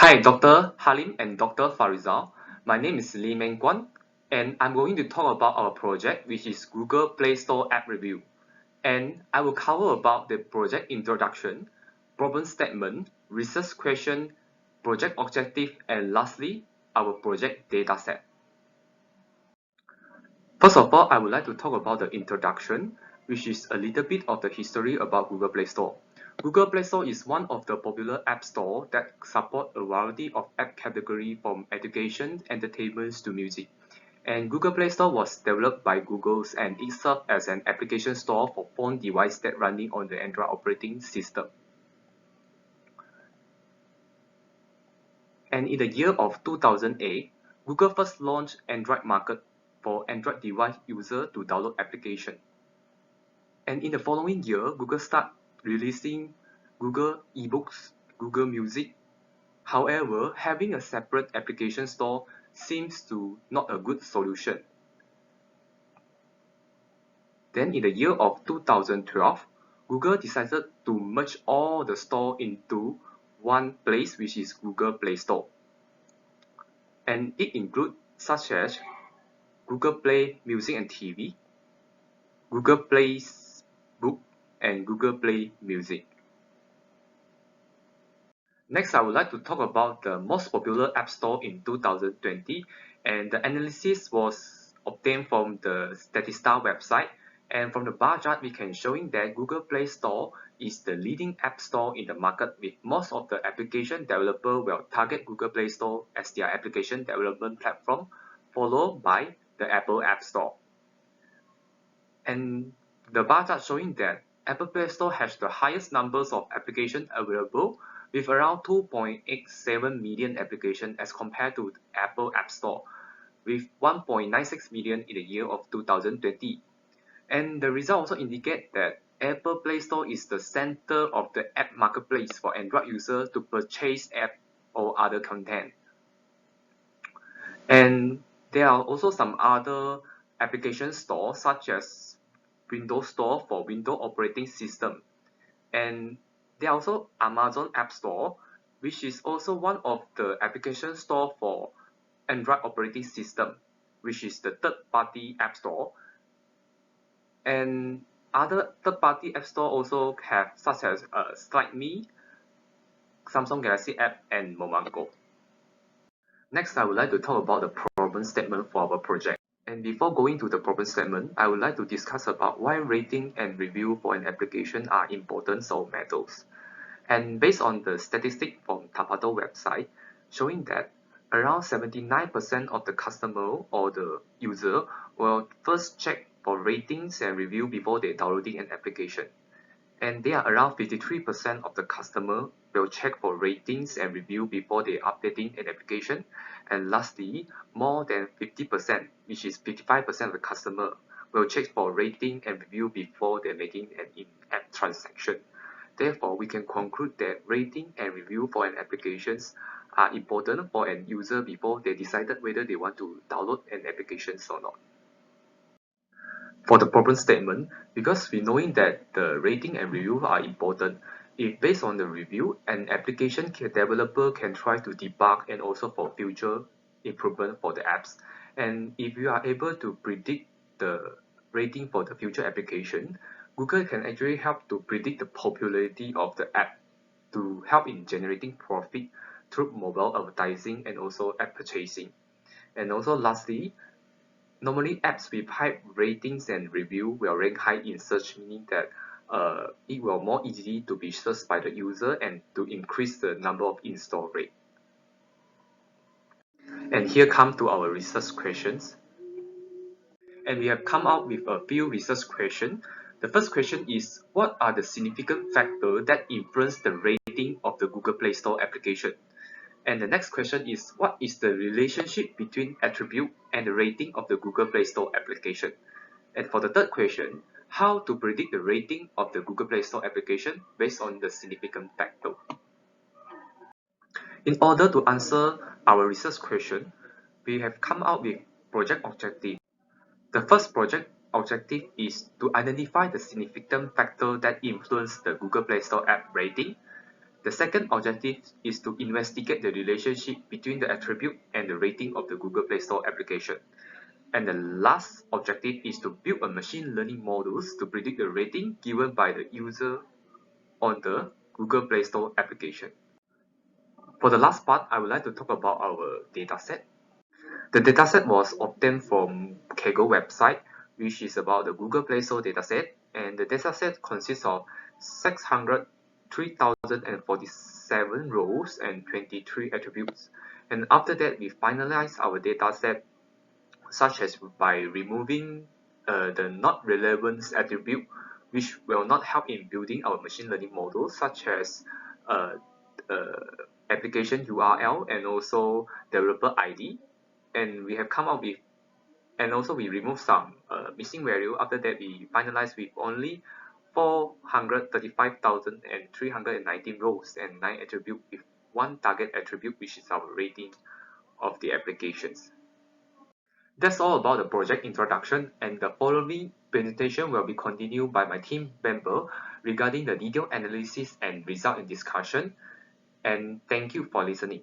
Hi, Dr. Halim and Dr. Farizal. My name is Lee Meng Guan, and I'm going to talk about our project, which is Google Play Store App Review. And I will cover about the project introduction, problem statement, research question, project objective, and lastly, our project dataset. First of all, I would like to talk about the introduction, which is a little bit of the history about Google Play Store. Google Play Store is one of the popular app store that support a variety of app category from education, entertainment to music. And Google Play Store was developed by Google and it served as an application store for phone device that running on the Android operating system. And in the year of 2008, Google first launched Android market for Android device user to download application. And in the following year, Google started releasing Google eBooks, Google Music. However, having a separate application store seems to not a good solution. Then in the year of 2012, Google decided to merge all the store into one place, which is Google Play Store. And it includes such as Google Play Music and TV, Google Play Book, and Google Play Music. Next, I would like to talk about the most popular app store in 2020, and the analysis was obtained from the Statista website. And from the bar chart, we can showing that Google Play Store is the leading app store in the market, with most of the application developer will target Google Play Store as their application development platform, followed by the Apple App Store. And the bar chart showing that Apple Play Store has the highest numbers of applications available, with around 2.87 million applications as compared to Apple App Store, with 1.96 million in the year of 2020. And the result also indicate that Apple Play Store is the center of the app marketplace for Android users to purchase app or other content. And there are also some other application stores such as Windows Store for Windows operating system. And there are also Amazon App Store, which is also one of the application store for Android operating system, which is the third-party app store. And other third-party app store also have such as SlideMe, Samsung Galaxy app, and Momago. Next, I would like to talk about the problem statement for our project. And before going to the problem statement, I would like to discuss about why rating and review for an application are important or matters. And based on the statistic from Tapato website, showing that around 79% of the customer or the user will first check for ratings and review before they downloading an application. And there are around 53% of the customer will check for ratings and review before they updating an application. And lastly, more than 50%, which is 55% of the customer, will check for rating and review before they're making an in-app transaction. Therefore, we can conclude that rating and review for an applications are important for an user before they decided whether they want to download an application or not. For the problem statement, because we knowing that the rating and review are important, if based on the review, an application developer can try to debug and also for future improvement for the apps. And if you are able to predict the rating for the future application, Google can actually help to predict the popularity of the app to help in generating profit through mobile advertising and also app purchasing. And also lastly, normally apps with high ratings and review will rank high in search, meaning that it will more easy to be searched by the user and to increase the number of install rate. And here come to our research questions. And we have come out with a few research questions. The first question is, what are the significant factors that influence the rating of the Google Play Store application? And the next question is, what is the relationship between attribute and the rating of the Google Play Store application? And for the third question, how to predict the rating of the Google Play Store application based on the significant factor? In order to answer our research question, we have come out with project objective. The first project objective is to identify the significant factor that influence the Google Play Store app rating. The second objective is to investigate the relationship between the attribute and the rating of the Google Play Store application. And the last objective is to build a machine learning models to predict the rating given by the user on the Google Play Store application. For the last part, I would like to talk about our dataset. The dataset was obtained from Kaggle website, which is about the Google Play Store dataset, and the dataset consists of 603,047 rows and 23 attributes. And after that, we finalize our dataset such as by removing the not relevant attribute, which will not help in building our machine learning model, such as uh, application URL and also developer ID. And we have come up with, and also we remove some missing value. After that, we finalize with only 435,319 rows and 9 attributes with one target attribute, which is our rating of the applications. That's all about the project introduction, and the following presentation will be continued by my team member regarding the detailed analysis and result and discussion. And thank you for listening.